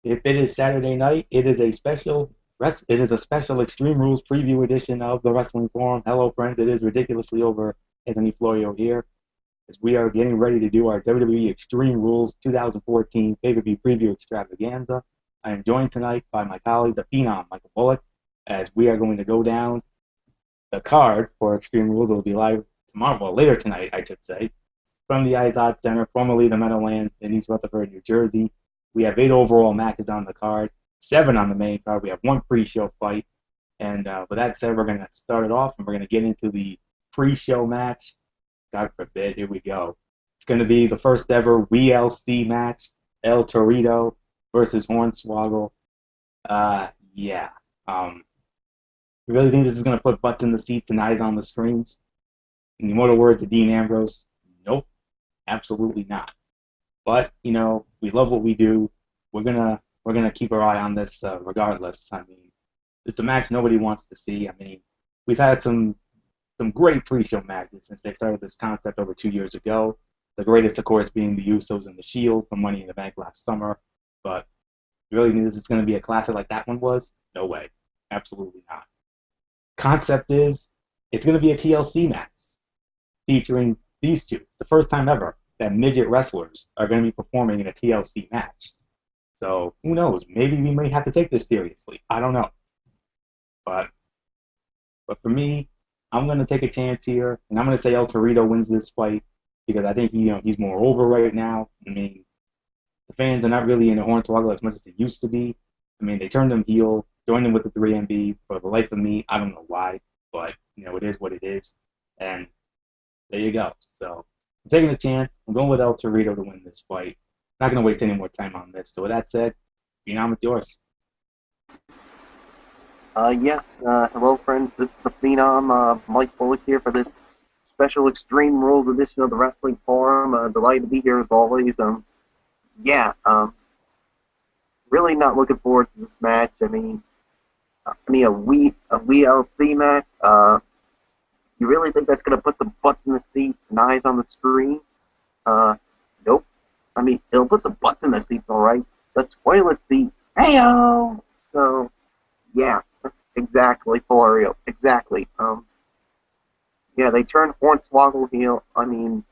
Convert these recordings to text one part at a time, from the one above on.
If it is Saturday night, it is a special Extreme Rules preview edition of the Wrestling Forum. Hello, friends. It is ridiculously over. Anthony Florio here, as we are getting ready to do our WWE Extreme Rules 2014 pay-per-view preview extravaganza. I am joined tonight by my colleague, the Phenom, Michael Bullock, as we are going to go down the card for Extreme Rules. It will be live tomorrow, well, later tonight, I should say, from the Izod Center, formerly the Meadowlands in East Rutherford, New Jersey. We have 8 overall matches on the card, 7 on the main card. We have 1 pre-show fight. And with that said, we're going to start it off, and we're going to get into the pre-show match. God forbid, here we go. It's going to be the first ever WLC match, El Torito versus Hornswoggle. Yeah. You really think this is going to put butts in the seats and eyes on the screens? In the immortal words of Dean Ambrose, nope, absolutely not. But we love what we do. We're gonna keep our eye on this regardless. I mean, it's a match nobody wants to see. I mean, we've had some great pre-show matches since they started this concept over 2 years ago. The greatest, of course, being the Usos and the Shield from Money in the Bank last summer. But you really think this is going to be a classic like that one was? No way, absolutely not. Concept is it's going to be a TLC match featuring these two. The first time ever that midget wrestlers are going to be performing in a TLC match. So who knows? Maybe we may have to take this seriously. I don't know. But for me, I'm going to take a chance here, and I'm going to say El Torito wins this fight because I think he's more over right now. I mean, the fans are not really into Hornswoggle as much as they used to be. I mean, they turned him heel, joined him with the 3MB. For the life of me, I don't know why, but it is what it is. And there you go. So I'm taking a chance. I'm going with El Torito to win this fight. Not going to waste any more time on this. So with that said, Phenom, it's yours. Yes, hello friends, this is the Phenom, Mike Bullock here for this special Extreme Rules edition of the Wrestling Forum. Delighted to be here as always. Yeah, really not looking forward to this match. A WLC match. You really think that's going to put some butts in the seats and eyes on the screen? Nope. I mean, it'll put some butts in the seats, alright. The toilet seat. Heyo! So, yeah. Exactly, Florio. Exactly. Yeah, they turned Hornswoggle heel. I mean,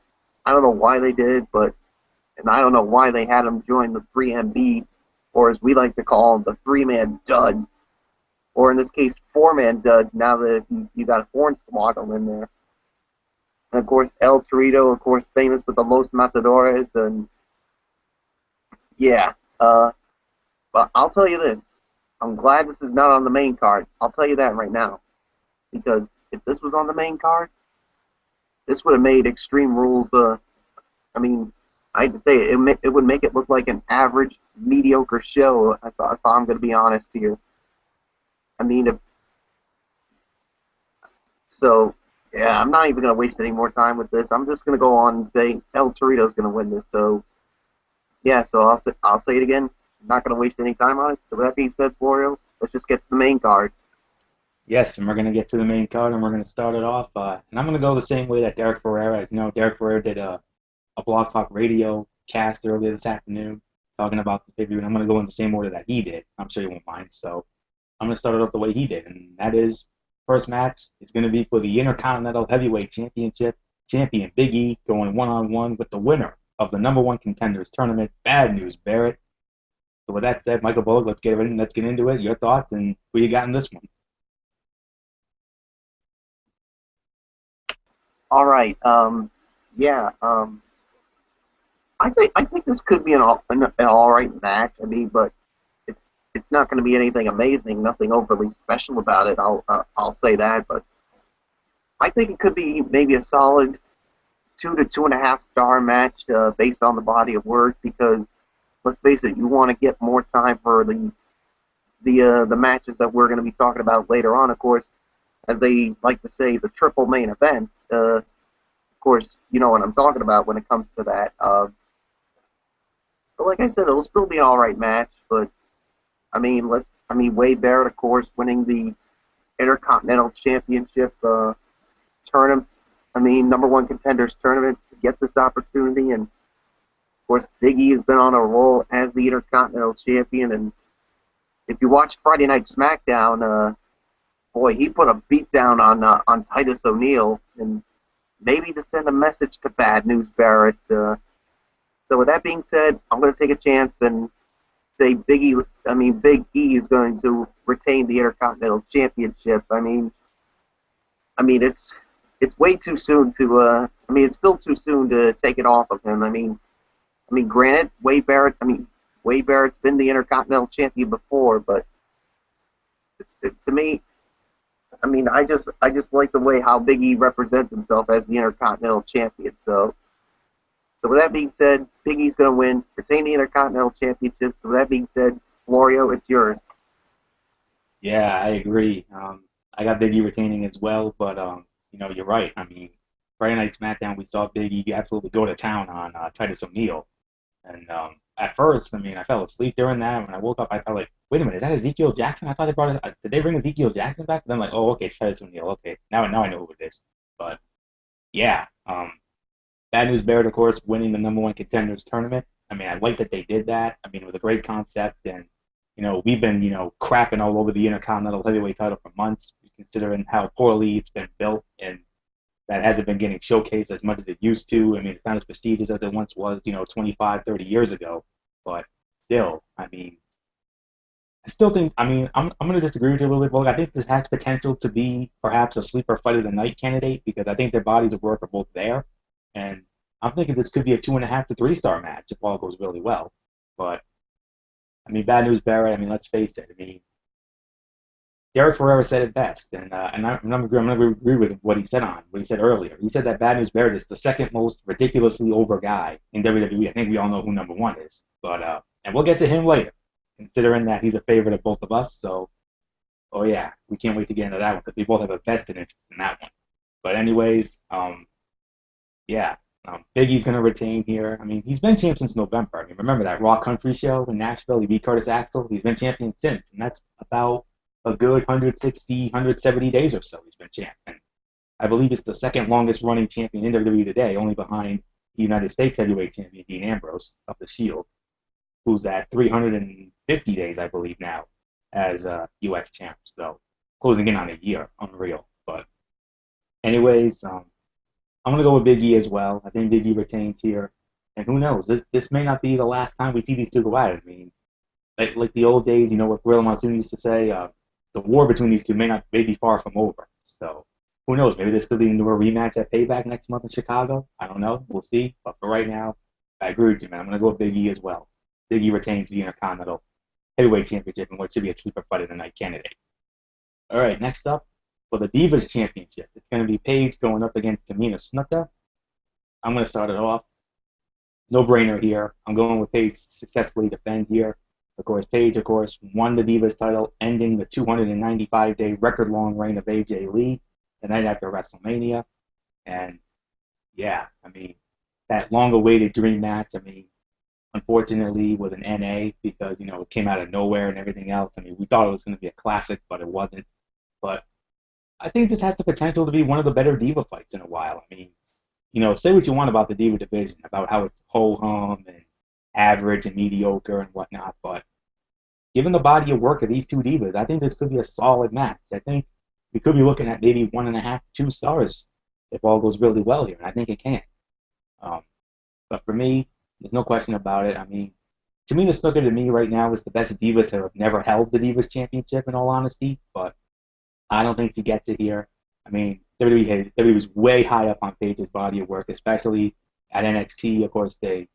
I don't know why they did, and I don't know why they had him join the 3MB, or as we like to call him, the 3-man dud, or in this case, 4-man dud. Now that you got Hornswoggle in there, and of course El Torito, of course, famous with the Los Matadores, and yeah. But I'll tell you this. I'm glad this is not on the main card. I'll tell you that right now. Because if this was on the main card, this would have made Extreme Rules, I mean, I hate to say it, it would make it look like an average, mediocre show, if I'm going to be honest here. I mean, so, yeah, I'm not even going to waste any more time with this. I'm just going to go on and say El Torito's going to win this. So, yeah, so I'll say it again. I'm not going to waste any time on it. So with that being said, Florio, let's just get to the main card. Yes, and we're going to get to the main card, and we're going to start it off. And I'm going to go the same way that Derek Ferrera. Derek Ferrera did a Blog Talk Radio cast earlier this afternoon talking about the pay-per-view, and I'm going to go in the same order that he did. I'm sure you won't mind. So I'm going to start it off the way he did, and that is first match is going to be for the Intercontinental Heavyweight Championship. Champion Big E going one-on-one with the winner of the number one contenders tournament, Bad News Barrett. So with that said, Michael Bullock, let's get into it. Your thoughts and who you got in this one? All right. Yeah. I think this could be an all right match. I mean, but it's not going to be anything amazing, nothing overly special about it. I'll say that, but I think it could be maybe a solid 2 to 2.5 star match based on the body of work. Because let's face it, you want to get more time for the matches that we're going to be talking about later on. Of course, as they like to say, the triple main event. Of course, you know what I'm talking about when it comes to that. But like I said, it'll still be an all right match. But Wade Barrett, of course, winning the Intercontinental Championship tournament. Number one contenders tournament to get this opportunity, and of course, Big E has been on a roll as the Intercontinental Champion, and if you watch Friday Night SmackDown, boy, he put a beat down on Titus O'Neil, and maybe to send a message to Bad News Barrett. So with that being said, I'm going to take a chance and say Big E is going to retain the Intercontinental Championship. It's way too soon to. It's still too soon to take it off of him. Granted, Wade Barrett's been the Intercontinental Champion before, but to me, I just like the way how Big E represents himself as the Intercontinental Champion. So with that being said, Big E's going to win, retain the Intercontinental Championship. So with that being said, Florio, it's yours. Yeah, I agree. I got Big E retaining as well, but you're right. Friday Night SmackDown, we saw Big E absolutely go to town on Titus O'Neil, and at first, I fell asleep during that. When I woke up, I felt like, wait a minute, is that Ezekiel Jackson? I thought they brought it. Did they bring Ezekiel Jackson back? Then I'm like, oh, okay, it's Titus O'Neil. Okay, now I know who it is. But yeah, Bad News Barrett, of course, winning the number one contenders tournament. I like that they did that. It was a great concept, and we've been crapping all over the Intercontinental Heavyweight title for months, considering how poorly it's been built and that hasn't been getting showcased as much as it used to. It's not as prestigious as it once was, 25, 30 years ago. But still, I still think, I'm going to disagree with you a little bit, Volk. I think this has potential to be perhaps a sleeper fight of the night candidate because I think their bodies of work are both there. And I'm thinking this could be a 2.5 to 3 star match if all goes really well. But, Bad News Barrett, let's face it. Derek Ferrera said it best, and I'm going to agree with what he said earlier. He said that Bad News Barrett is the second most ridiculously over guy in WWE. I think we all know who number one is, but and we'll get to him later, considering that he's a favorite of both of us. So, oh yeah, we can't wait to get into that one because we both have a vested interest in that one. But anyways, yeah, Big E's going to retain here. He's been champ since November. Remember that Raw Country show in Nashville? He beat Curtis Axel. He's been champion since, and that's about a good 160, 170 days or so he's been champ. And I believe it's the second longest running champion in WWE today, only behind the United States heavyweight champion Dean Ambrose of the Shield, who's at 350 days, I believe, now as U.S. champ. So closing in on a year. Unreal. But anyways, I'm going to go with Big E as well. I think Big E retains here. And who knows? This may not be the last time we see these two go at it. Like the old days, what Gorilla Monsoon used to say, the war between these two may be far from over. So who knows? Maybe this could lead into a rematch at Payback next month in Chicago. I don't know. We'll see. But for right now, I agree with you, man. I'm going to go with Big E as well. Big E retains the Intercontinental Heavyweight Championship in what should be a sleeper fight of the night candidate. All right, next up for the Divas Championship, it's going to be Paige going up against Tamina Snuka. I'm going to start it off. No brainer here. I'm going with Paige to successfully defend here. Of course, Paige, won the Divas title, ending the 295-day record-long reign of AJ Lee the night after WrestleMania. And, yeah, that long-awaited dream match, unfortunately, with an NA because, it came out of nowhere and everything else. We thought it was going to be a classic, but it wasn't. But I think this has the potential to be one of the better Diva fights in a while. Say what you want about the Diva division, about how it's ho-hum and average and mediocre and whatnot, but given the body of work of these two divas, I think this could be a solid match. I think we could be looking at maybe 1.5, 2 stars if all goes really well here, and I think it can. But for me, there's no question about it. Tamina Snuka to me right now is the best diva to have never held the Divas Championship, in all honesty, but I don't think she gets it here. WWE was way high up on Paige's body of work, especially at NXT. Of course, they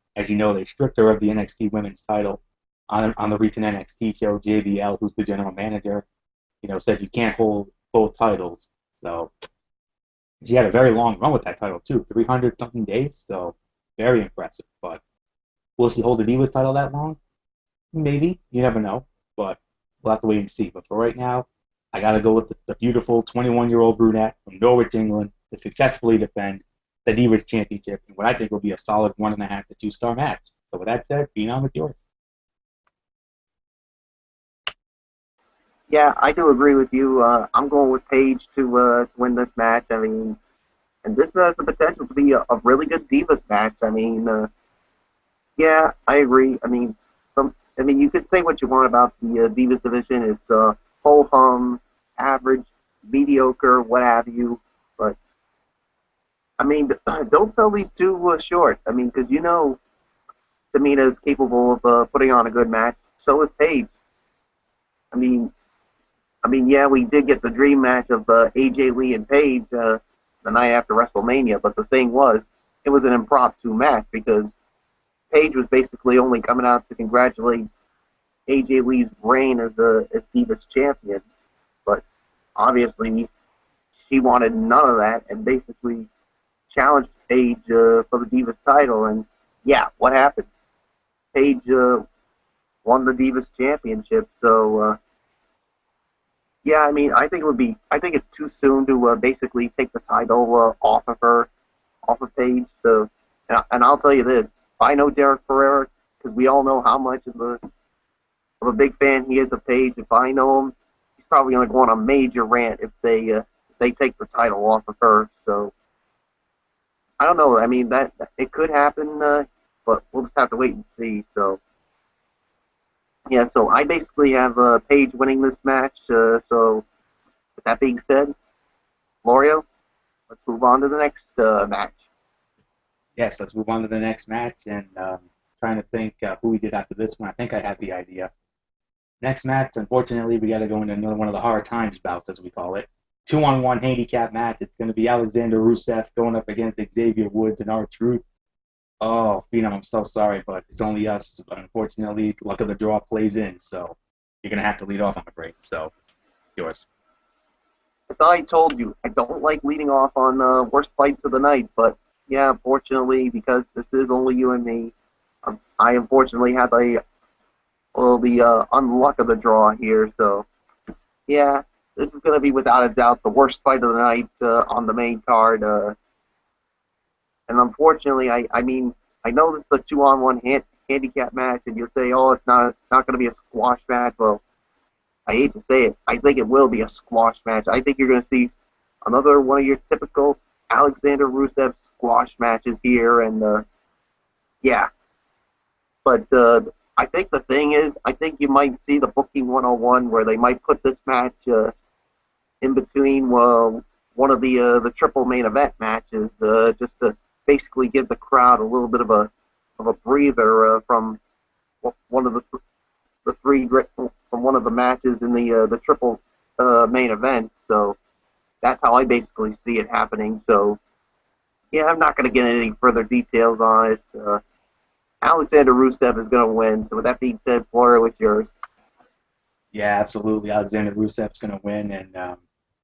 stripped her of the NXT Women's title on the recent NXT show. JBL, who's the general manager, said you can't hold both titles. So she had a very long run with that title too, 300 something days. So very impressive. But will she hold the Divas title that long? Maybe. You never know. But we'll have to wait and see. But for right now, I got to go with the beautiful 21-year-old brunette from Norwich, England, to successfully defend the Divas Championship in what I think will be a solid 1.5 to 2 star match. So with that said, Phenom, with yours. Yeah, I do agree with you. I'm going with Paige to win this match. And this has the potential to be a really good Divas match. Yeah, I agree. I mean, you could say what you want about the Divas division. It's ho hum, average, mediocre, what have you. But I mean, don't sell these two short. I mean, because you know Tamina is capable of putting on a good match. So is Paige. I mean, yeah, we did get the dream match of AJ Lee and Paige the night after WrestleMania. But the thing was, it was an impromptu match because Paige was basically only coming out to congratulate AJ Lee's reign as the as Divas champion, but obviously she wanted none of that and basically challenged Paige for the Divas title. And yeah, what happened? Paige won the Divas championship. So yeah, I mean, I think it would be. I think it's too soon to basically take the title off of her, off of Paige. So, and I'll tell you this: if I know Derek Ferrer, because we all know how much of a big fan he is of Paige. If I know him, he's probably going to go on a major rant if they take the title off of her. So I don't know. I mean that it could happen, but we'll just have to wait and see. So yeah, so I basically have Paige winning this match. So with that being said, Lorio, let's move on to the next match. Yes, let's move on to the next match. And trying to think who we did after this one. I think I have the idea. Next match, unfortunately, we got to go into another one of the hard times bouts, as we call it. 2-on-1 handicap match. It's going to be Alexander Rusev going up against Xavier Woods and R-Truth. Oh, Phenom, I'm so sorry, but it's only us. Unfortunately, luck of the draw plays in, so you're going to have to lead off on the break. So, yours. I thought I told you I don't like leading off on worst fights of the night, but yeah, unfortunately, because this is only you and me, I unfortunately have the unluck of the draw here. So yeah, this is going to be without a doubt the worst fight of the night on the main card. And unfortunately, I mean, I know this is a two-on-one handicap match, and you'll say, oh, it's not going to be a squash match. Well, I hate to say it, I think it will be a squash match. I think you're going to see another one of your typical Alexander Rusev squash matches here, and yeah. But I think the thing is, I think you might see the Booking 101 where they might put this match in between one of the triple main event matches, just to basically give the crowd a little bit of a breather from one of the three from one of the matches in the triple main event. So that's how I basically see it happening. So yeah, I'm not going to get any further details on it. Alexander Rusev is going to win. So with that being said, Flora, what's yours? Yeah, absolutely. Alexander Rusev's going to win, and not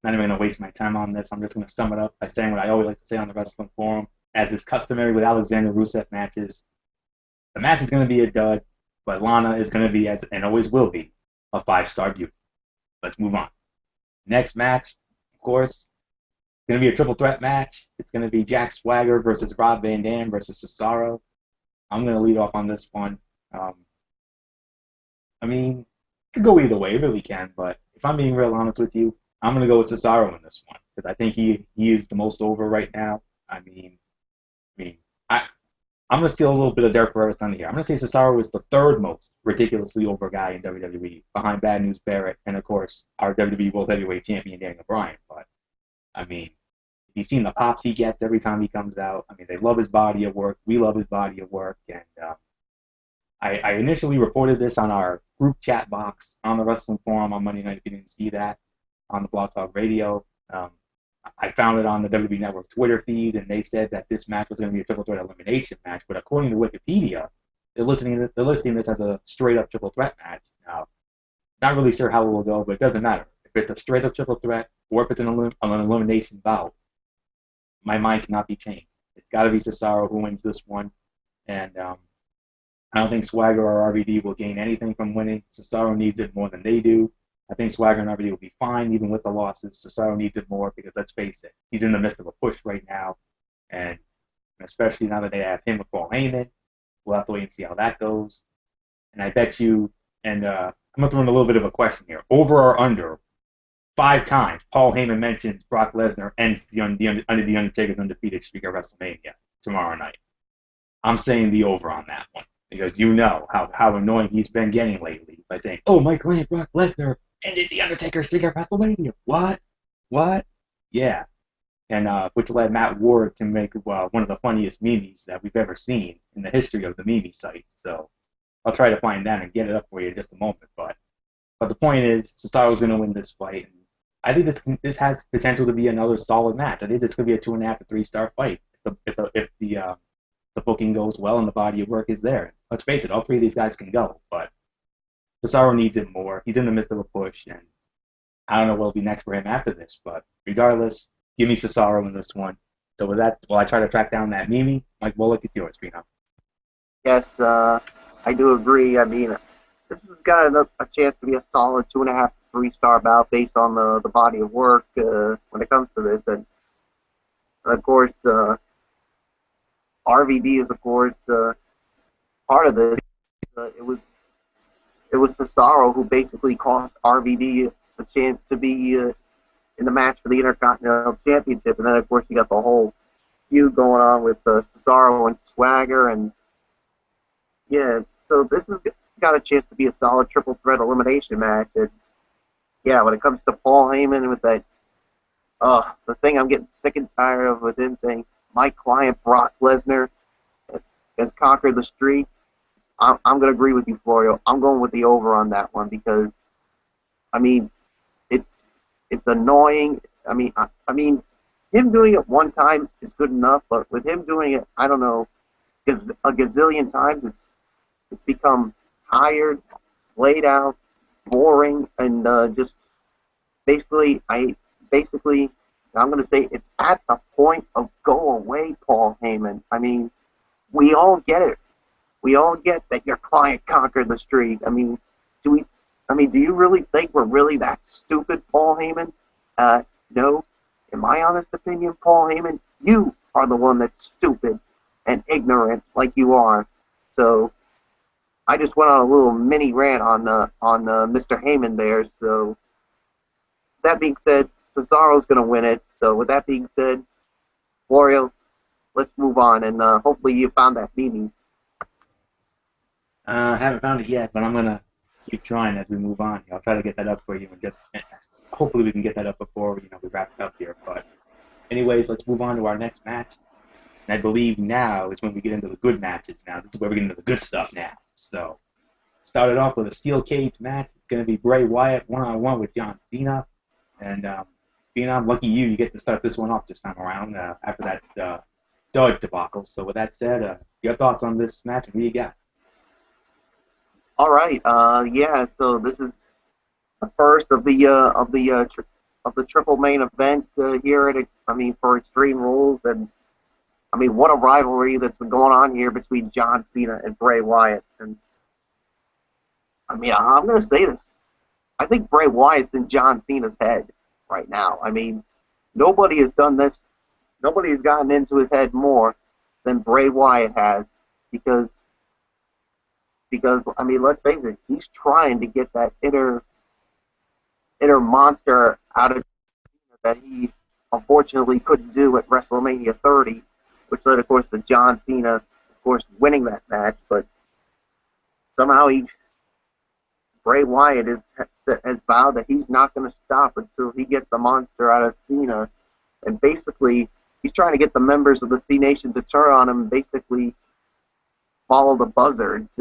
even going to waste my time on this. I'm just going to sum it up by saying what I always like to say on the Wrestling Forum. As is customary with Alexander Rusev matches, the match is going to be a dud, but Lana is going to be, as and always will be, a five-star beauty. Let's move on. Next match, of course, it's going to be a triple threat match. It's going to be Jack Swagger versus Rob Van Dam versus Cesaro. I'm going to lead off on this one. Um, I mean, it could go either way, it really can, but if I'm being real honest with you, I'm going to go with Cesaro in this one because I think he is the most over right now. I mean, I I'm going to steal a little bit of Derek Ferrera's thunder here. I'm going to say Cesaro is the third most ridiculously over guy in WWE, behind Bad News Barrett and, of course, our WWE World Heavyweight Champion Daniel Bryan. But, I mean, if you've seen the pops he gets every time he comes out, I mean, they love his body of work. We love his body of work. And I initially reported this on our group chat box on the Wrestling Forum on Monday night if you didn't see that on the Blog Talk Radio. I found it on the WWE Network Twitter feed, and they said that this match was going to be a triple threat elimination match. But according to Wikipedia, they're listing this as a straight up triple threat match. Now, not really sure how it will go, but it doesn't matter. If it's a straight up triple threat or if it's an elimination bout, my mind cannot be changed. It's got to be Cesaro who wins this one, and I don't think Swagger or RVD will gain anything from winning. Cesaro needs it more than they do. I think Swagger and RVD will be fine even with the losses. Cesaro needs it more because, let's face it, he's in the midst of a push right now. And especially now that they have him with Paul Heyman, we'll have to wait and see how that goes. And I bet you, and I'm going to throw in a little bit of a question here. Over or under, 5 times Paul Heyman mentions Brock Lesnar ends under the Undertaker's undefeated streak at WrestleMania tomorrow night. I'm saying the over on that one. because you know how annoying he's been getting lately by saying, "Oh, my client Brock Lesnar ended the Undertaker's streak at WrestleMania." What? What? Yeah, and which led Matt Ward to make one of the funniest memes that we've ever seen in the history of the meme site. So I'll try to find that and get it up for you in just a moment. But the point is, Cesaro's going to win this fight. And I think this has potential to be another solid match. I think this could be a 2.5 to 3 star fight if the booking goes well and the body of work is there. Let's face it, all three of these guys can go, but Cesaro needs it more. He's in the midst of a push, and I don't know what'll be next for him after this. But regardless, give me Cesaro in this one. So with that, while I try to track down that Mimi, Mike Bullock, it's yours, Pino. Yes, I do agree. I mean, this has got a chance to be a solid 2.5, 3 star bout based on the body of work when it comes to this, and of course, RVD is of course part of this. It was Cesaro who basically cost RVD a chance to be in the match for the Intercontinental Championship, and then of course you got the whole feud going on with Cesaro and Swagger, and yeah, so this has got a chance to be a solid triple threat elimination match. And yeah, when it comes to Paul Heyman with that, the thing I'm getting sick and tired of with him saying, my client Brock Lesnar has conquered the streak. I'm going to agree with you, Florio. I'm going with the over on that one because, I mean, it's annoying. I mean, him doing it one time is good enough, but with him doing it, I don't know, a gazillion times, it's become tired, laid out, boring, and just basically, I'm going to say it's at the point of go away, Paul Heyman. I mean, we all get it. We all get that your client conquered the streak. I mean, do you really think we're really that stupid, Paul Heyman? No. In my honest opinion, Paul Heyman, you are the one that's stupid and ignorant like you are. So I just went on a little mini rant on Mr. Heyman there. So that being said, Cesaro's going to win it. So with that being said, Florio, let's move on, and hopefully you found that meme. I haven't found it yet, but I'm gonna keep trying as we move on. I'll try to get that up for you, and just hopefully we can get that up before we wrap it up here. But anyways, let's move on to our next match. And I believe now is when we get into the good matches. Now this is where we get into the good stuff now. So started off with a steel cage match. It's gonna be Bray Wyatt 1-on-1 with John Cena, and Phenom, lucky you get to start this one off this time around after that Doug debacle. So with that said, your thoughts on this match and who you got? All right. Yeah. So this is the first of the triple main event here at for Extreme Rules, and I mean what a rivalry that's been going on here between John Cena and Bray Wyatt. And I mean I'm gonna say this. I think Bray Wyatt's in John Cena's head right now. I mean nobody has done this. Nobody has gotten into his head more than Bray Wyatt has because I mean, let's face it, he's trying to get that inner monster out of that he unfortunately couldn't do at WrestleMania 30, which led, of course, to John Cena, of course, winning that match. But somehow Bray Wyatt has vowed that he's not going to stop until he gets the monster out of Cena, and basically he's trying to get the members of the C Nation to turn on him and basically follow the buzzards.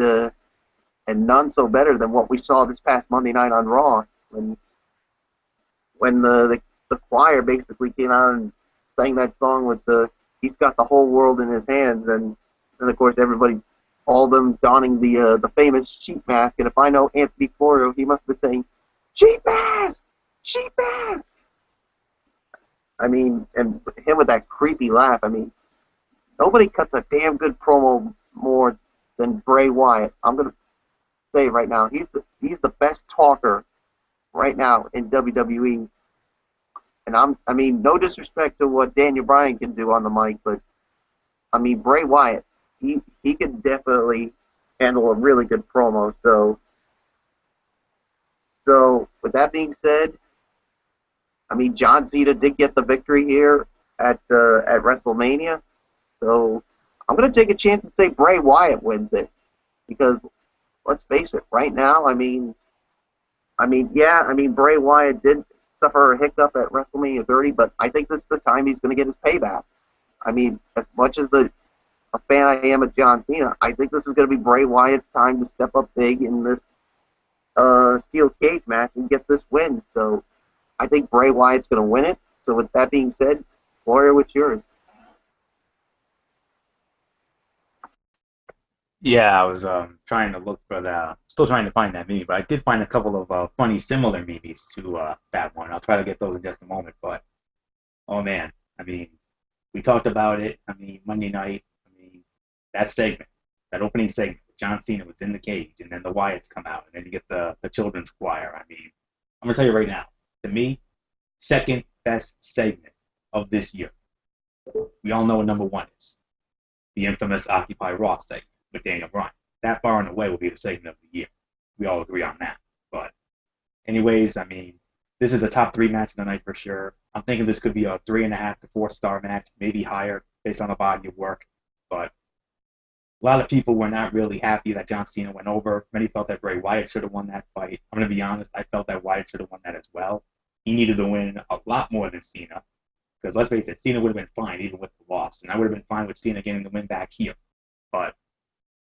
And none so better than what we saw this past Monday night on Raw when the choir basically came out and sang that song with he's got the whole world in his hands, and of course everybody, all of them donning the famous sheep mask. And if I know Anthony Florio, he must be saying sheep mask, sheep mask. I mean, and him with that creepy laugh. I mean, nobody cuts a damn good promo more than Bray Wyatt. I'm gonna say right now, he's the best talker right now in WWE. And I mean, no disrespect to what Daniel Bryan can do on the mic, but I mean Bray Wyatt, he can definitely handle a really good promo. So with that being said, I mean John Cena did get the victory here at WrestleMania. So I'm gonna take a chance and say Bray Wyatt wins it. because let's face it, right now, yeah, Bray Wyatt did suffer a hiccup at WrestleMania 30, but I think this is the time he's going to get his payback. As much as a fan I am of John Cena, I think this is going to be Bray Wyatt's time to step up big in this steel cage match and get this win. So I think Bray Wyatt's going to win it. So with that being said, Gloria, what's yours? Yeah, I was trying to look for still trying to find that meme, but I did find a couple of funny similar memes to that one. I'll try to get those in just a moment. But oh man, I mean, we talked about it. I mean, Monday night. I mean, that segment, that opening segment, John Cena was in the cage, and then the Wyatts come out, and then you get the children's choir. I mean, I'm gonna tell you right now, to me, second best segment of this year. We all know what number one is, the infamous Occupy Raw segment with Daniel Bryan. That far and away will be the segment of the year. We all agree on that. But anyways, I mean, this is a top three match of the night for sure. I'm thinking this could be a 3.5 to 4 star match, maybe higher based on the body of work. But a lot of people were not really happy that John Cena went over. Many felt that Bray Wyatt should have won that fight. I'm going to be honest, I felt that Wyatt should have won that as well. He needed to win a lot more than Cena. Because let's face it, Cena would have been fine even with the loss. And I would have been fine with Cena getting the win back here. But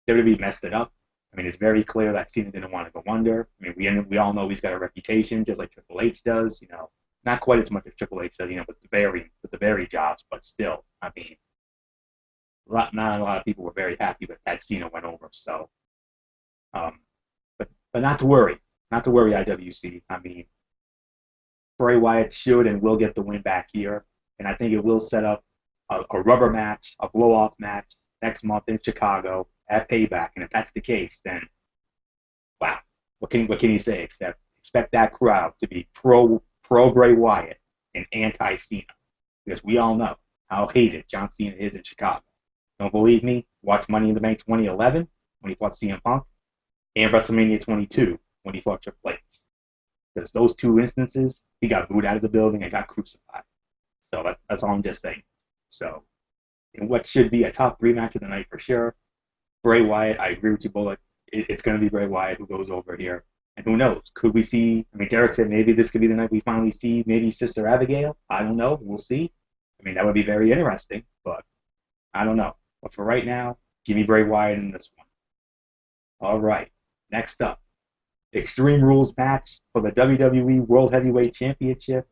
WWE messed it up. I mean, it's very clear that Cena didn't want to go under. I mean, we all know he's got a reputation, just like Triple H does. You know, not quite as much as Triple H does, you know, with the very jobs, but still, I mean, not a lot of people were very happy with that Cena went over. So, um, but not to worry, IWC. I mean, Bray Wyatt should and will get the win back here, and I think it will set up a rubber match, a blow off match next month in Chicago at Payback. And if that's the case, then wow, what can you say except expect that crowd to be pro Bray Wyatt and anti Cena, because we all know how hated John Cena is in Chicago. Don't believe me? Watch Money in the Bank 2011 when he fought CM Punk, and WrestleMania 22 when he fought Triple H. Because those two instances, he got booed out of the building and got crucified. So that's all I'm just saying. So, in what should be a top three match of the night for sure, Bray Wyatt, I agree with you, Bullet. It's going to be Bray Wyatt who goes over here. And who knows? Could we see? I mean, Derek said maybe this could be the night we finally see maybe Sister Abigail. I don't know. We'll see. I mean, that would be very interesting, but I don't know. But for right now, give me Bray Wyatt in this one. All right. Next up, Extreme Rules match for the WWE World Heavyweight Championship.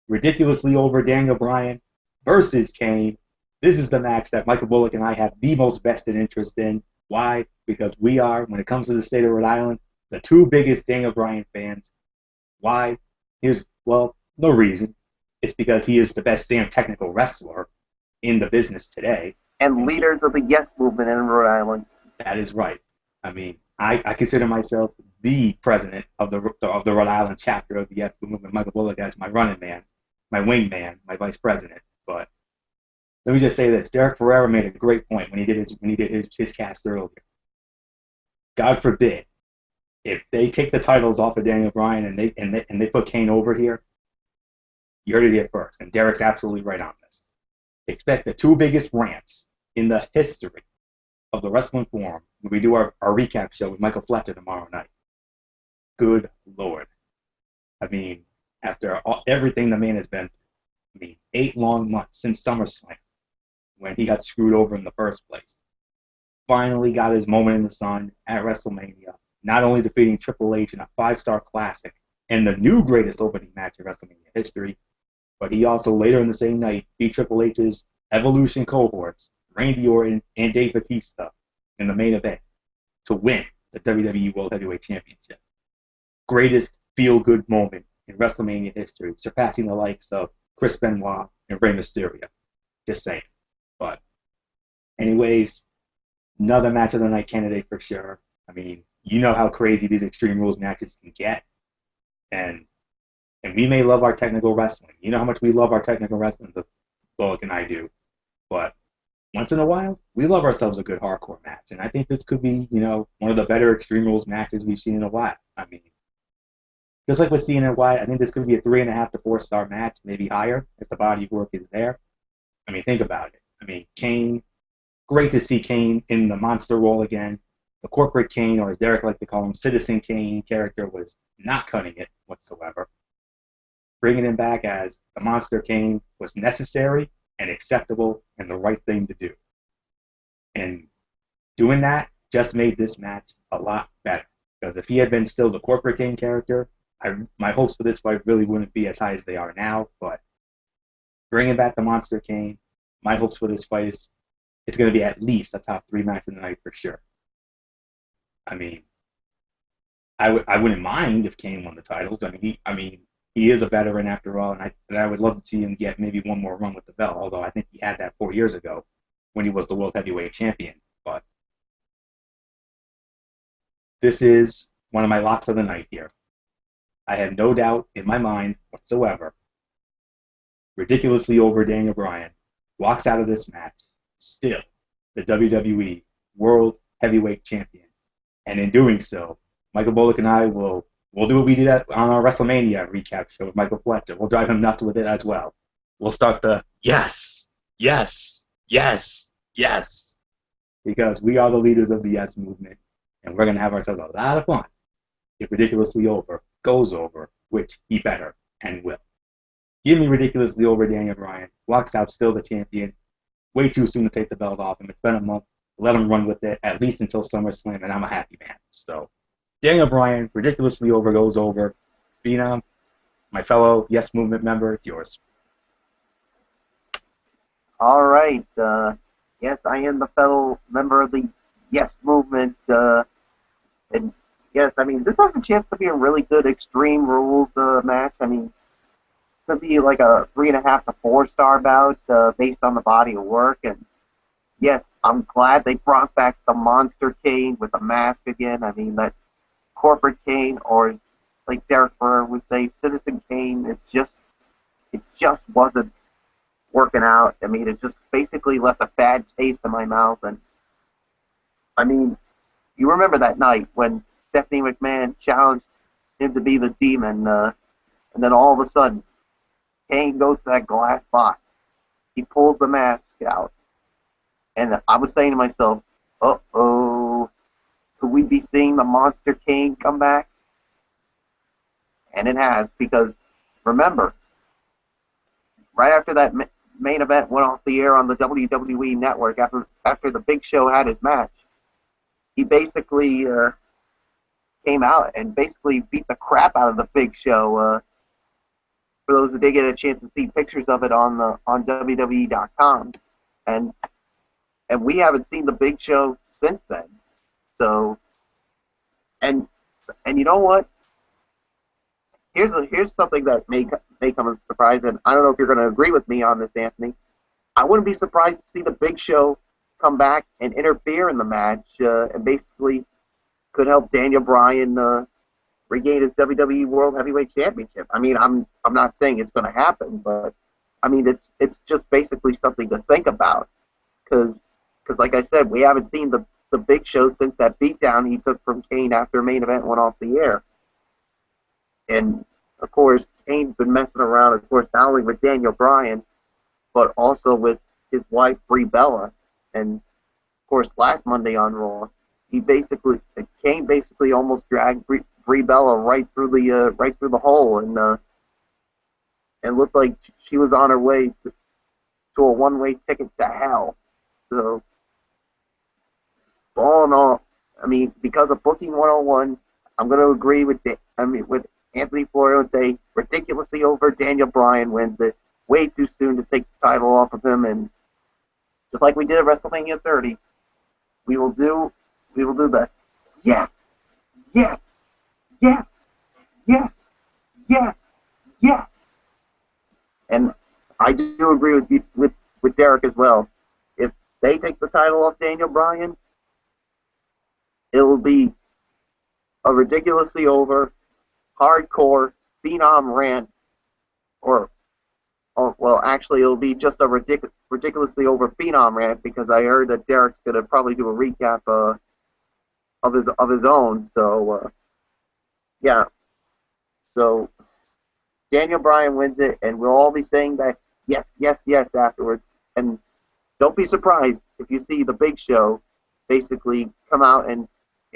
Ridiculously over Daniel Bryan versus Kane. This is the match that Michael Bullock and I have the most vested interest in. Why? Because we are, when it comes to the state of Rhode Island, the two biggest Daniel Bryan fans. Why? No reason. It's because he is the best damn technical wrestler in the business today. And leaders of the Yes movement in Rhode Island. That is right. I mean, I consider myself the president of the Rhode Island chapter of the Yes movement. Michael Bullock as my running man, my wingman, my vice president. But let me just say this: Derek Ferrera made a great point when he did his cast earlier. God forbid if they take the titles off of Daniel Bryan and they put Kane over here. You heard it here first, and Derek's absolutely right on this. Expect the two biggest rants in the history of the Wrestling Forum when we do our recap show with Michael Fletcher tomorrow night. Good Lord. I mean, after everything the man has been through, I mean, 8 long months since SummerSlam when he got screwed over in the first place. Finally got his moment in the sun at WrestleMania, not only defeating Triple H in a 5-star classic and the new greatest opening match in WrestleMania history, but he also later in the same night beat Triple H's Evolution cohorts, Randy Orton and Dave Batista, in the main event to win the WWE World Heavyweight Championship. Greatest feel-good moment in WrestleMania history, surpassing the likes of Chris Benoit and Rey Mysterio. Just saying. But anyways, another match of the night candidate for sure. I mean, you know how crazy these Extreme Rules matches can get. And we may love our technical wrestling. You know how much we love our technical wrestling, the Bullock and I do. But once in a while, we love ourselves a good hardcore match. And I think this could be, one of the better Extreme Rules matches we've seen in a while. I mean, just like we're seeing in Wyatt, I think this could be a 3.5 to 4-star match, maybe higher, if the body of work is there. I mean, think about it. I mean, Kane, great to see Kane in the monster role again. the corporate Kane, or as Derek liked to call him, Citizen Kane character was not cutting it whatsoever. Bringing him back as the Monster Kane was necessary and acceptable and the right thing to do. And doing that just made this match a lot better. Because if he had been still the corporate Kane character, my hopes for this fight really wouldn't be as high as they are now. But bringing back the Monster Kane, my hopes for this fight is it's going to be at least a top 3 match of the night for sure. I mean, I wouldn't mind if Kane won the titles. He is a veteran after all, and I would love to see him get maybe one more run with the belt. Although I think he had that 4 years ago when he was the world heavyweight champion. But this is one of my locks of the night here. I have no doubt in my mind whatsoever. Ridiculously over Daniel Bryan walks out of this match still the WWE World Heavyweight Champion, and in doing so, Michael Bullock and I will do what we did on our WrestleMania recap show with Michael Fletcher. We'll drive him nuts with it as well. We'll start the yes, yes, yes, yes, because we are the leaders of the yes movement, and we're going to have ourselves a lot of fun if Ridiculously Over goes over, which he better and will. Give me Ridiculously Over Daniel Bryan. Walks out still the champion. Way too soon to take the belt off him. It's been a month. Let him run with it at least until SummerSlam, and I'm a happy man. So, Daniel Bryan, Ridiculously Over goes over. Phenom, my fellow Yes Movement member, it's yours. All right. Yes, I am the fellow member of the Yes Movement. And yes, this has a chance to be a really good Extreme Rules match. To be like a 3.5 to 4-star bout based on the body of work. And yes, I'm glad they brought back the Monster Kane with the mask again. That corporate Kane, or like Derek Burr would say, Citizen Kane, it just wasn't working out. It just basically left a bad taste in my mouth. And you remember that night when Stephanie McMahon challenged him to be the Demon, and then all of a sudden, Kane goes to that glass box. He pulls the mask out. And I was saying to myself, uh-oh, could we be seeing the Monster Kane come back? And it has, because remember, right after that main event went off the air on the WWE Network, after the Big Show had his match, he basically came out and basically beat the crap out of the Big Show. For those who did get a chance to see pictures of it on WWE.com, and we haven't seen the Big Show since then. So, and you know what? Here's something that may come as a surprise, and I don't know if you're going to agree with me on this, Anthony. I wouldn't be surprised to see the Big Show come back and interfere in the match, and basically could help Daniel Bryan regain his WWE World Heavyweight Championship. I'm not saying it's going to happen, but it's just basically something to think about, because like I said, we haven't seen the Big Show since that beatdown he took from Kane after main event went off the air. And of course, Kane's been messing around, of course, not only with Daniel Bryan, but also with his wife Brie Bella. And of course, last Monday on Raw, Kane basically almost dragged Brie Bella right through the hole, and looked like she was on her way to a one-way ticket to hell. So, all in all, because of Booking 101, I'm going to agree with Anthony Florio and say Ridiculously Over Daniel Bryan wins it. Way too soon to take the title off of him, and just like we did at WrestleMania 30, we will do the yes, yes, yes, yes, yes, yes. And I do agree with Derek as well. If they take the title off Daniel Bryan, it will be a Ridiculously Over, hardcore, Phenom rant, well, actually, it'll be just a Ridiculously Over Phenom rant, because I heard that Derek's going to probably do a recap of his own. So, yeah. So, Daniel Bryan wins it, and we'll all be saying that yes, yes, yes afterwards. And don't be surprised if you see the Big Show basically come out and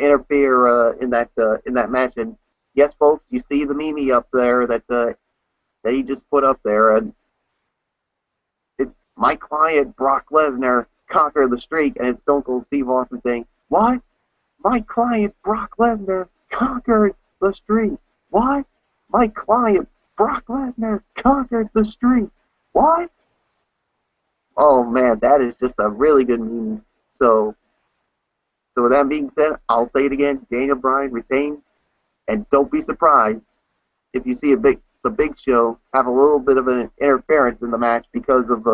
interfere in that match. And yes, folks, you see the meme up there that he just put up there, and it's my client Brock Lesnar conquered the streak, and it's Stone Cold Steve Austin saying, "What? My client Brock Lesnar conquered the streak. What? My client Brock Lesnar conquered the streak. What?" Oh man, that is just a really good meme. So with that being said, I'll say it again: Daniel Bryan retains, and don't be surprised if you see the Big Show have a little bit of an interference in the match because of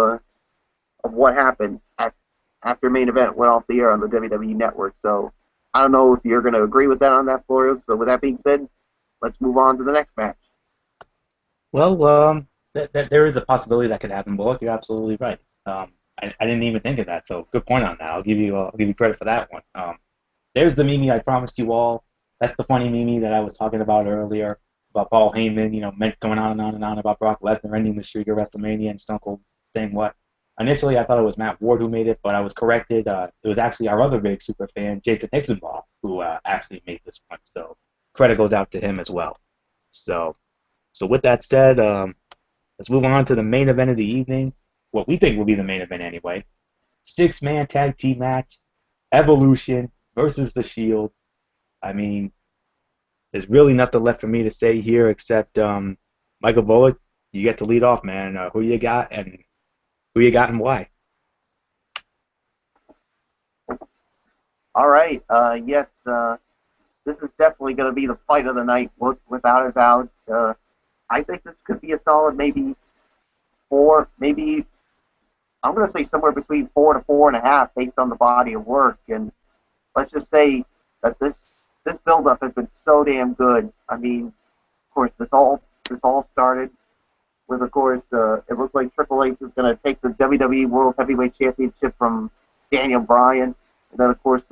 what happened after main event went off the air on the WWE Network. So I don't know if you're going to agree with that on that, Florio. So with that being said, let's move on to the next match. Well, there is a possibility that could happen, Bullock. You're absolutely right. I didn't even think of that, so good point on that. I'll give you credit for that one. There's the Mimi I promised you all. That's the funny Mimi that I was talking about earlier about Paul Heyman, going on and on and on about Brock Lesnar ending the streak of WrestleMania and Stone Cold saying what. Initially, I thought it was Matt Ward who made it, but I was corrected. It was actually our other big super fan, Jason Hixenbaugh, who actually made this one. So credit goes out to him as well. So, so with that said, let's move on to the main event of the evening. What we think will be the main event anyway. Six-man tag team match, Evolution versus The Shield. I mean, there's really nothing left for me to say here except Michael Bullock, you get to lead off, man. Who you got and why? All right. Yes, this is definitely going to be the fight of the night, without a doubt. I think this could be a solid maybe four, maybe I'm going to say somewhere between 4 to 4.5 based on the body of work. And let's just say that this build-up has been so damn good. I mean, of course, this all started with, of course, it looked like Triple H was going to take the WWE World Heavyweight Championship from Daniel Bryan, and then, of course,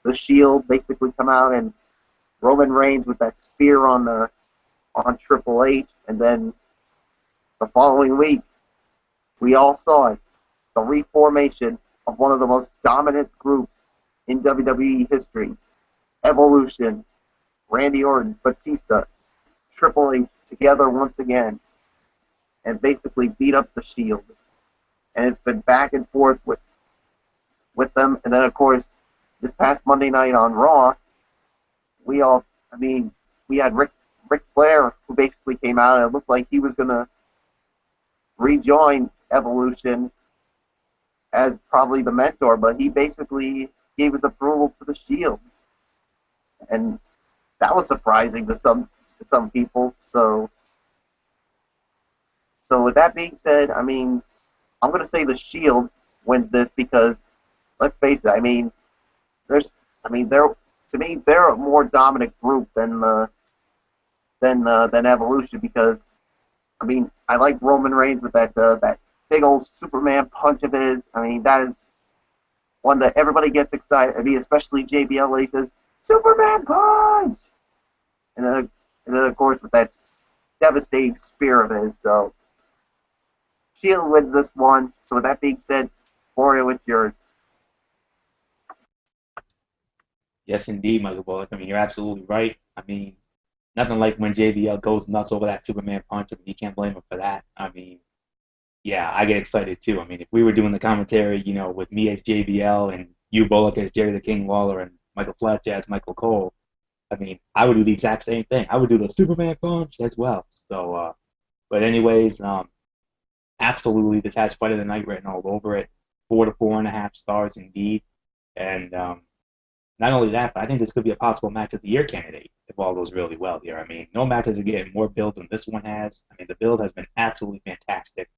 the Shield basically come out, and Roman Reigns with that spear on Triple H, and then the following week, we all saw it, the reformation of one of the most dominant groups in WWE history, Evolution, Randy Orton, Batista, Triple H together once again, and basically beat up the Shield. And it's been back and forth with them. And then, of course, this past Monday night on Raw, we had Ric Flair, who basically came out, and it looked like he was going to rejoin Evolution as probably the mentor, but he basically gave his approval to the Shield. And that was surprising to some people. So with that being said, I mean, I'm going to say the Shield wins this because, let's face it, I mean, they're to me they're a more dominant group than Evolution because, I mean, I like Roman Reigns with that big old Superman punch of his. I mean, that is one that everybody gets excited. I mean, especially JBL when he says Superman punch, and then of course with that devastating spear of his. So Shield wins this one. So with that being said, Mario, it's yours. Yes, indeed, Michael Bullock. I mean, you're absolutely right. I mean, nothing like when JBL goes nuts over that Superman punch. I mean, you can't blame him for that. I mean, yeah, I get excited too. I mean, if we were doing the commentary, with me as JBL and you Bullock as Jerry the King Lawler and Michael Fletcher as Michael Cole, I mean, I would do the exact same thing. I would do the Superman punch as well. So, but anyways, absolutely, this has Fight of the Night written all over it. 4 to 4.5 stars indeed. And not only that, but I think this could be a possible match of the year candidate if all goes really well here. I mean, no match has been getting more build than this one has. I mean, the build has been absolutely fantastic.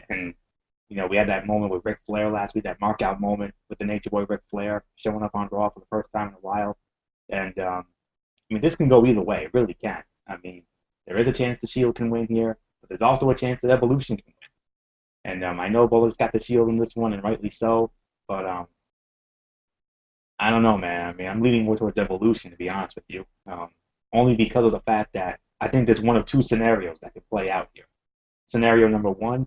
And, we had that moment with Ric Flair last week, that mark out moment with the Nature Boy Ric Flair showing up on Raw for the first time in a while. And, I mean, this can go either way. It really can. I mean, there is a chance the Shield can win here, but there's also a chance that Evolution can win. And I know Bullock's got the Shield in this one, and rightly so, but I don't know, man. I mean, I'm leaning more towards Evolution, to be honest with you, only because of the fact that I think there's one of two scenarios that could play out here. Scenario number one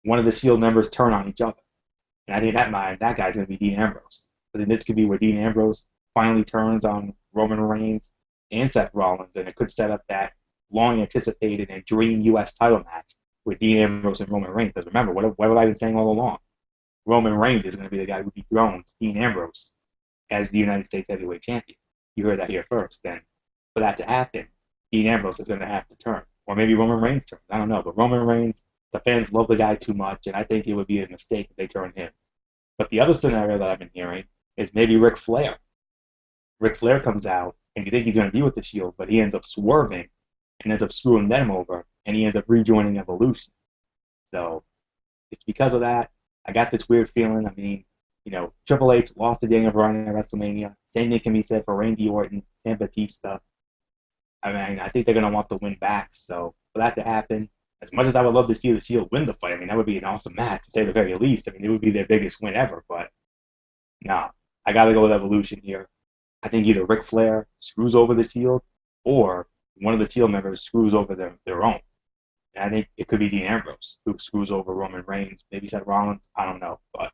of the Shield members turn on each other. And I think that guy's going to be Dean Ambrose. But then this could be where Dean Ambrose finally turns on Roman Reigns and Seth Rollins, and it could set up that long anticipated and dream U.S. title match with Dean Ambrose and Roman Reigns. Because remember, what have I been saying all along? Roman Reigns is going to be the guy who dethrones Dean Ambrose as the United States Heavyweight Champion. You heard that here first. And for that to happen, Dean Ambrose is going to have to turn. Or maybe Roman Reigns turns. I don't know. But Roman Reigns, the fans love the guy too much, and I think it would be a mistake if they turn him. But the other scenario that I've been hearing is maybe Ric Flair. Ric Flair comes out, and you think he's going to be with the Shield, but he ends up swerving and ends up screwing them over, and he ends up rejoining Evolution. So it's because of that. I got this weird feeling. I mean, Triple H lost to Daniel Bryan at WrestleMania. Same thing can be said for Randy Orton and Batista. I mean, I think they're going to want the win back. So for that to happen, as much as I would love to see the Shield win the fight, I mean, that would be an awesome match, to say the very least. I mean, it would be their biggest win ever. But no, I got to go with Evolution here. I think either Ric Flair screws over the Shield or one of the Shield members screws over their own. And I think it could be Dean Ambrose who screws over Roman Reigns, maybe Seth Rollins. I don't know. But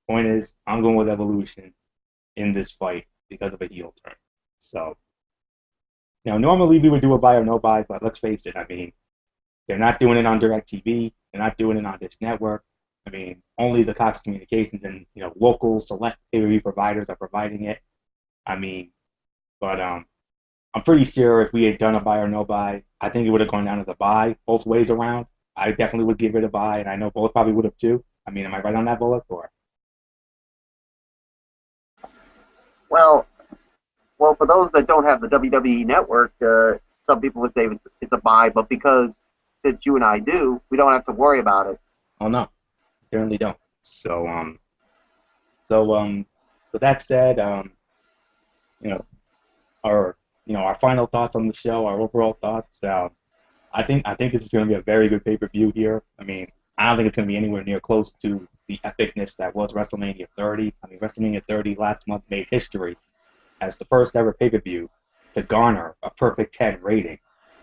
point is, I'm going with Evolution in this fight because of a heel turn. So, normally we would do a buy or no buy, but let's face it. I mean, they're not doing it on DirecTV. They're not doing it on Dish Network. I mean, only the Cox Communications and local select pay-per-view providers are providing it. I mean, but I'm pretty sure if we had done a buy or no buy, I think it would have gone down as a buy both ways around. I definitely would give it a buy, and I know Bullock probably would have too. I mean, am I right on that, Bullock? Or Well, well, for those that don't have the WWE network, some people would say it's a buy, but because since you and I do, we don't have to worry about it. oh no, certainly don't. So with that said, you know, our final thoughts on the show, our overall thoughts. I think this is going to be a very good pay-per-view here. I mean, I don't think it's going to be anywhere near close to the epicness that was WrestleMania 30. I mean, WrestleMania 30 last month made history as the first ever pay-per-view to garner a perfect 10 rating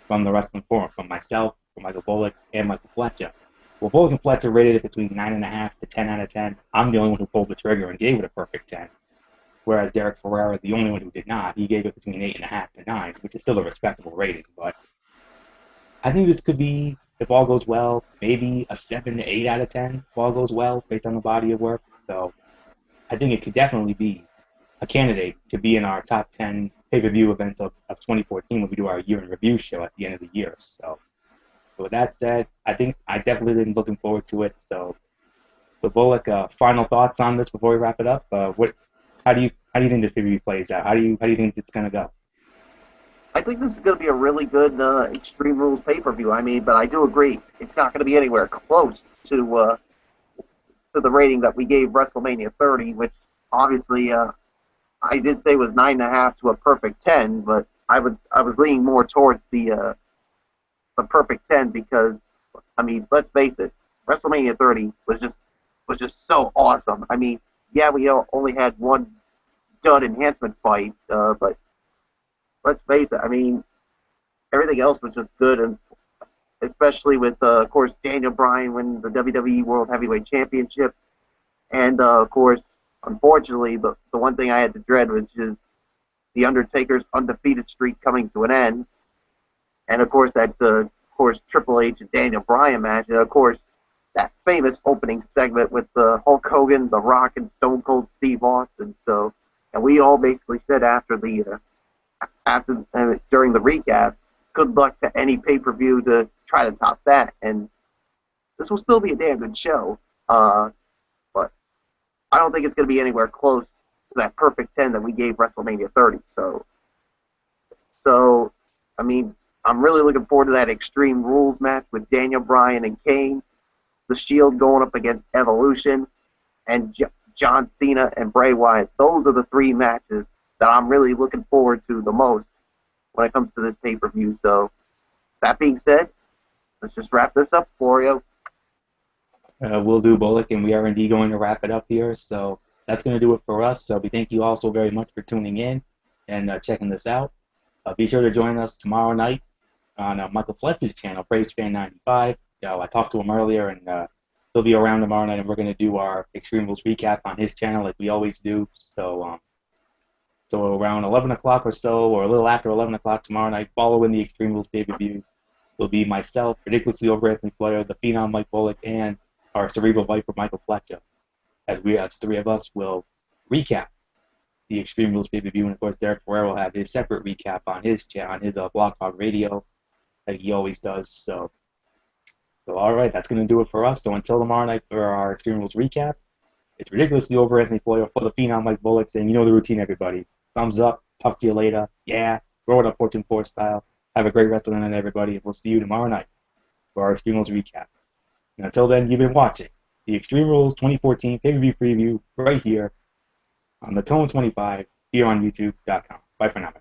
from the Wrestling Forum, from myself, from Michael Bullock, and Michael Fletcher. Well, Bullock and Fletcher rated it between 9.5 to 10 out of 10. I'm the only one who pulled the trigger and gave it a perfect 10. Whereas Derek Ferrera is the only one who did not. He gave it between 8.5 to 9, which is still a respectable rating. But I think this could be, if all goes well, maybe a 7 to 8 out of 10 if all goes well, based on the body of work. So I think it could definitely be a candidate to be in our top 10 pay-per-view events of 2014 when we do our year in review show at the end of the year. So with that said, I think I definitely been looking forward to it. So, Bullock, final thoughts on this before we wrap it up? How do you think this pay-per-view plays out? How do you think it's gonna go? I think this is going to be a really good Extreme Rules pay-per-view. I mean, but I do agree it's not going to be anywhere close to the rating that we gave WrestleMania 30, which obviously I did say was 9.5 to a perfect 10, but I was leaning more towards the perfect 10 because I mean, let's face it, WrestleMania 30 was just so awesome. I mean, yeah, we only had one dud enhancement fight, but let's face it, I mean, everything else was just good, and especially with, of course, Daniel Bryan winning the WWE World Heavyweight Championship, and, of course, unfortunately, the one thing I had to dread, which is The Undertaker's undefeated streak coming to an end, and, of course, Triple H and Daniel Bryan match, and, of course, that famous opening segment with Hulk Hogan, The Rock, and Stone Cold Steve Austin. So, and we all basically said during the recap, good luck to any pay-per-view to try to top that. And this will still be a damn good show, but I don't think it's going to be anywhere close to that perfect 10 that we gave WrestleMania 30. So I mean, I'm really looking forward to that Extreme Rules match with Daniel Bryan and Kane, the Shield going up against Evolution, and John Cena and Bray Wyatt. Those are the three matches that I'm really looking forward to the most when it comes to this pay-per-view. So, that being said, let's just wrap this up, Florio. We'll do, Bullock, and we are indeed going to wrap it up here. So that's going to do it for us. So we thank you all so very much for tuning in and checking this out. Be sure to join us tomorrow night on Michael Fletcher's channel, Praise Fan 95. I talked to him earlier, and he'll be around tomorrow night, and we're going to do our Extreme Rules recap on his channel like we always do. So So around 11 o'clock or so, or a little after 11 o'clock tomorrow night, following the Extreme Rules pay-per-view, will be myself, ridiculously over Anthony Flair, the Phenom Mike Bullock, and our Cerebral Viper Michael Fletcher. As three of us will recap the Extreme Rules pay-per-view, and of course Derek Ferrer will have his separate recap on his Blog Talk Radio, like he always does. So all right, that's gonna do it for us. So until tomorrow night for our Extreme Rules recap, it's ridiculously over Anthony Flair for the Phenom Mike Bullock, saying, you know the routine, everybody. Thumbs up. Talk to you later. Yeah. Throw it up 14-4 style. Have a great rest of the night, everybody, and we'll see you tomorrow night for our Extreme Rules recap. And until then, you've been watching the Extreme Rules 2014 pay-per-view preview right here on the Tone 25 here on YouTube.com. Bye for now.